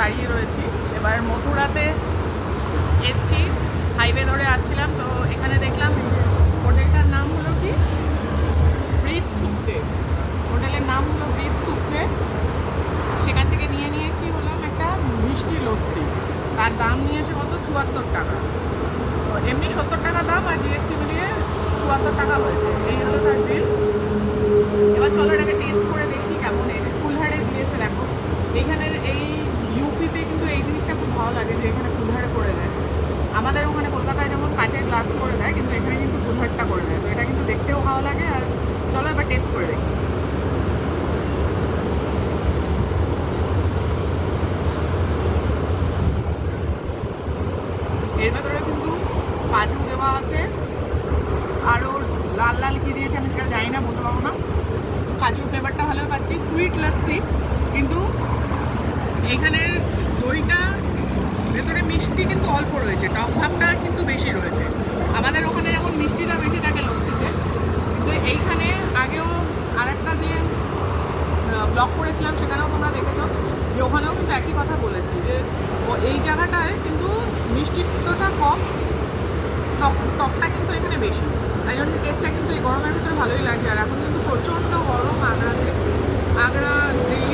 দাঁড়িয়ে রয়েছি। এবার মথুরাতে এসছি, হাইওয়ে ধরে আসছিলাম, তো এখানে দেখলাম হোটেলটার নাম হলো কি ব্রিথ সুপ্তে। হোটেলের নাম হলো ব্রিথ সুপ্তে। সেখান থেকে নিয়েছি হলাম একটা মিষ্টি লস্যি। তার দাম নিয়েছে কত, 74 টাকা। তো এমনি 70 টাকা দাম, আর জিএসটি মিলিয়ে 74 টাকা হয়েছে। এই হলো তার বিল। এবার চলো এটাকে টেস্ট করে দেখি কেমন। কুলহাড়ে দিয়েছে, দেখো এখানের এই ইউপিতে কিন্তু এই জিনিসটা খুব ভালো লাগে যে এখানে কুলহাড়ে করে দেয়। আমাদের ওখানে কলকাতায় যেমন কাঁচের গ্লাস করে দেয়, কিন্তু এখানে কিন্তু কুলহাড়টা করে দেয়। তো এটা কিন্তু দেখতেও ভালো লাগে। আর চলো এবার টেস্ট করে দেখি। এর ভেতরে কিন্তু কাজু দেওয়া আছে, আরও লাল লাল কী দিয়েছে আমি সেটা জানি না, বলতে পারবো না। কাজুর ফ্লেভারটা ভালো পাচ্ছি, সুইট লস্যি। কিন্তু এখানের দইটা ভেতরে মিষ্টি কিন্তু অল্প রয়েছে, টক ভাবটা কিন্তু বেশি রয়েছে। আমাদের ওখানে যেমন মিষ্টিটা বেশি থাকে লস্যিতে, কিন্তু এইখানে আগেও আরেকটা যে ব্লগ করেছিলাম সেখানেও তোমরা দেখেছো যে ওখানেও কিন্তু একই কথা বলেছি যে এই জায়গাটায় কিন্তু মিষ্টিটা কম, টকটা কিন্তু এখানে বেশি। তাই জন্য টেস্টটা কিন্তু এই গরমের ভিতরে ভালোই লাগছে। আর এখন কিন্তু প্রচণ্ড গরম আগ্রাতে, আগ্রা দিল্লি